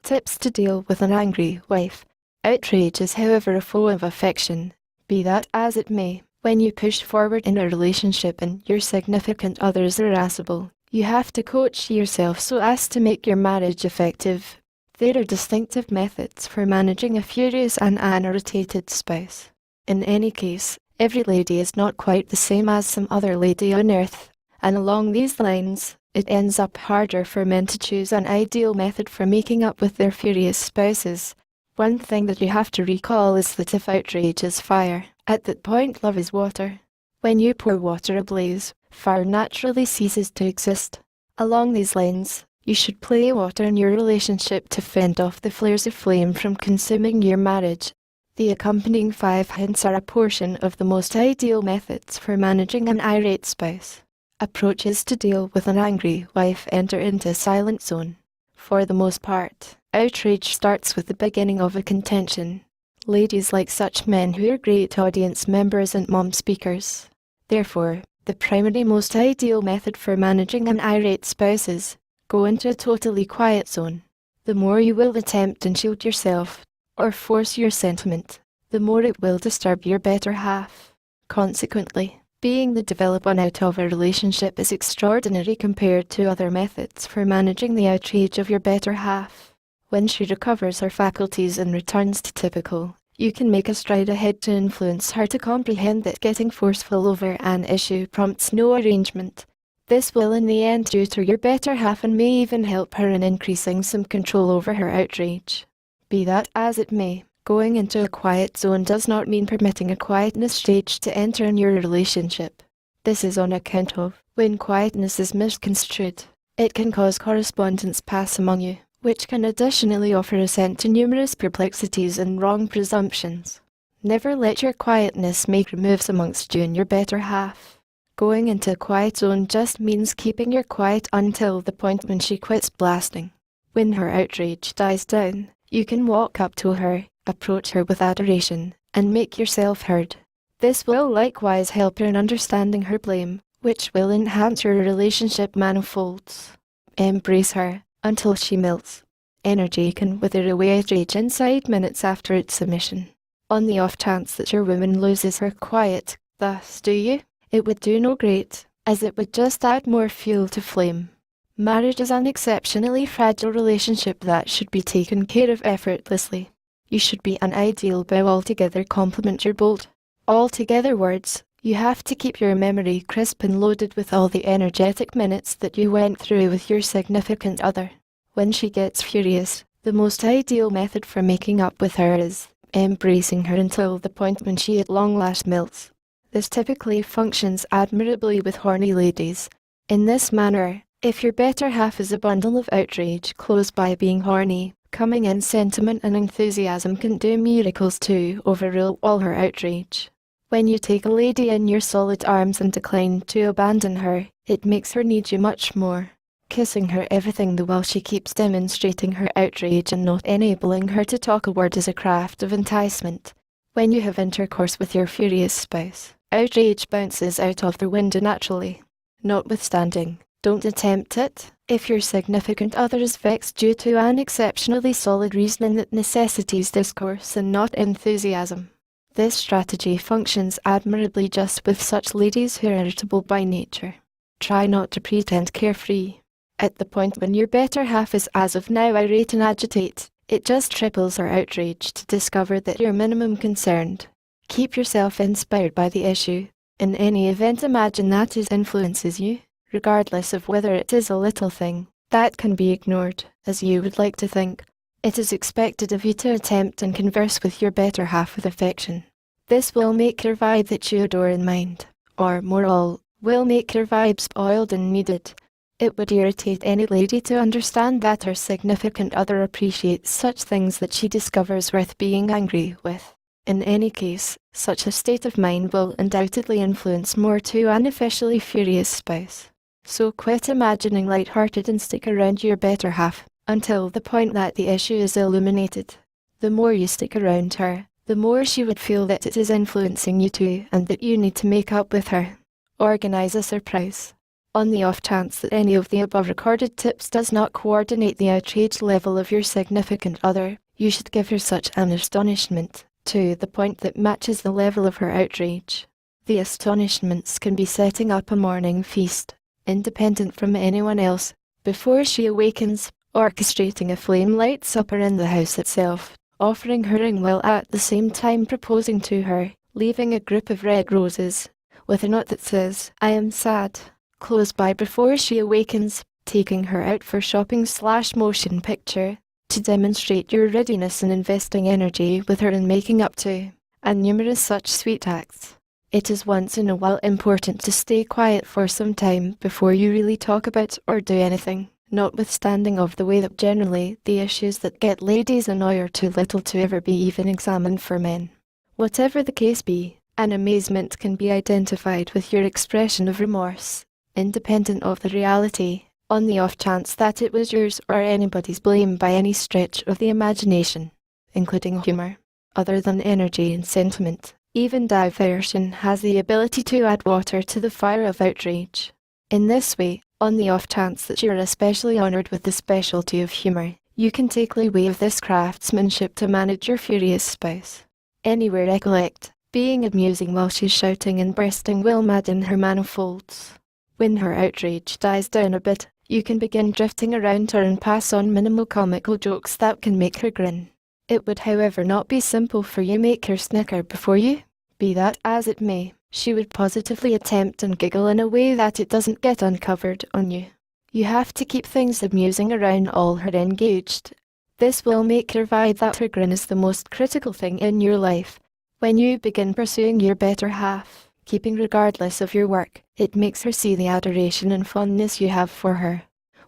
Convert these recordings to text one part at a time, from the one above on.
Tips to deal with an angry wife. Outrage is, however, a form of affection. Be that as it may, when you push forward in a relationship and your significant other is irascible, you have to coach yourself so as to make your marriage effective. There are distinctive methods for managing a furious and an irritated spouse. In any case, every lady is not quite the same as some other lady on earth, and along these lines, it ends up harder for men to choose an ideal method for making up with their furious spouses. One thing that you have to recall is that if outrage is fire, at that point love is water. When you pour water ablaze, fire naturally ceases to exist. Along these lines, you should play water in your relationship to fend off the flares of flame from consuming your marriage. The accompanying 5 hints are a portion of the most ideal methods for managing an irate spouse. Approaches to deal with an angry wife. Enter into a silent zone. For the most part, outrage starts with the beginning of a contention. Ladies like such men who are great audience members and mom speakers. Therefore, the primary most ideal method for managing an irate spouse is go into a totally quiet zone. The more you will attempt and shield yourself, or force your sentiment, the more it will disturb your better half. Consequently, being the develop one out of a relationship is extraordinary compared to other methods for managing the outrage of your better half. When she recovers her faculties and returns to typical, you can make a stride ahead to influence her to comprehend that getting forceful over an issue prompts no arrangement. This will in the end tutor your better half and may even help her in increasing some control over her outrage. Be that as it may, going into a quiet zone does not mean permitting a quietness stage to enter in your relationship. This is on account of, when quietness is misconstrued, it can cause correspondence pass among you, which can additionally offer assent to numerous perplexities and wrong presumptions. Never let your quietness make moves amongst you and your better half. Going into a quiet zone just means keeping your quiet until the point when she quits blasting. When her outrage dies down, you can walk up to her, approach her with adoration, and make yourself heard. This will likewise help her in understanding her blame, which will enhance your relationship manifolds. Embrace her until she melts. Energy can wither away outrage inside minutes after its submission. On the off chance that your woman loses her quiet, thus do you? It would do no great, as it would just add more fuel to flame. Marriage is an exceptionally fragile relationship that should be taken care of effortlessly. You should be an ideal bow altogether complement your bold. Altogether words, you have to keep your memory crisp and loaded with all the energetic minutes that you went through with your significant other. When she gets furious, the most ideal method for making up with her is embracing her until the point when she at long last melts. This typically functions admirably with horny ladies. In this manner, if your better half is a bundle of outrage close by being horny, coming in sentiment and enthusiasm can do miracles to overrule all her outrage. When you take a lady in your solid arms and decline to abandon her, it makes her need you much more. Kissing her everything the while she keeps demonstrating her outrage and not enabling her to talk a word is a craft of enticement. When you have intercourse with your furious spouse, outrage bounces out of the window naturally. Notwithstanding, don't attempt it if your significant other is vexed due to an exceptionally solid reasoning that necessitates discourse and not enthusiasm. This strategy functions admirably just with such ladies who are irritable by nature. Try not to pretend carefree. At the point when your better half is as of now irate and agitate, it just triples her outrage to discover that you're minimum concerned. Keep yourself inspired by the issue. In any event, imagine that it influences you, regardless of whether it is a little thing that can be ignored, as you would like to think. It is expected of you to attempt and converse with your better half with affection. This will make your vibe that you adore in mind, or more all, will make your vibe spoiled and needed. It would irritate any lady to understand that her significant other appreciates such things that she discovers worth being angry with. In any case, such a state of mind will undoubtedly influence more to an officially furious spouse. So quit imagining light-hearted and stick around your better half until the point that the issue is illuminated. The more you stick around her, the more she would feel that it is influencing you too and that you need to make up with her. Organize a surprise. On the off chance that any of the above recorded tips does not coordinate the outrage level of your significant other, you should give her such an astonishment, to the point that matches the level of her outrage. The astonishments can be setting up a morning feast, independent from anyone else, before she awakens, orchestrating a flame-light supper in the house itself, offering her ring while at the same time proposing to her, leaving a group of red roses, with a note that says, "I am sad," close by before she awakens, taking her out for shopping/motion picture, to demonstrate your readiness in investing energy with her and making up to, and numerous such sweet acts. It is once in a while important to stay quiet for some time before you really talk about or do anything, notwithstanding of the way that generally the issues that get ladies annoy are too little to ever be even examined for men. Whatever the case be, an amazement can be identified with your expression of remorse, independent of the reality, on the off chance that it was yours or anybody's blame by any stretch of the imagination, including humor. Other than energy and sentiment, even diversion has the ability to add water to the fire of outrage. In this way, on the off chance that you are especially honoured with the specialty of humour, you can take leeway of this craftsmanship to manage your furious spouse. Anyway, recollect, being amusing while she's shouting and bursting will madden her manifolds. When her outrage dies down a bit, you can begin drifting around her and pass on minimal comical jokes that can make her grin. It would however not be simple for you make her snicker before you. Be that as it may, she would positively attempt and giggle in a way that it doesn't get uncovered on you. You have to keep things amusing around all her engaged. This will make her find that her grin is the most critical thing in your life. When you begin pursuing your better half, keeping regardless of your work, it makes her see the adoration and fondness you have for her.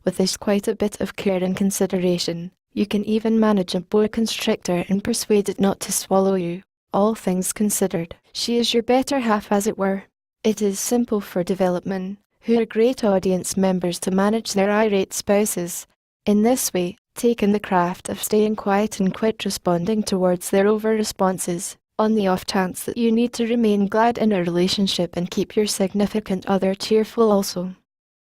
With this quite a bit of care and consideration, you can even manage a boa constrictor and persuade it not to swallow you. All things considered, she is your better half as it were. It is simple for development, who are great audience members, to manage their irate spouses. In this way, take in the craft of staying quiet and quit responding towards their over-responses, on the off chance that you need to remain glad in a relationship and keep your significant other cheerful also.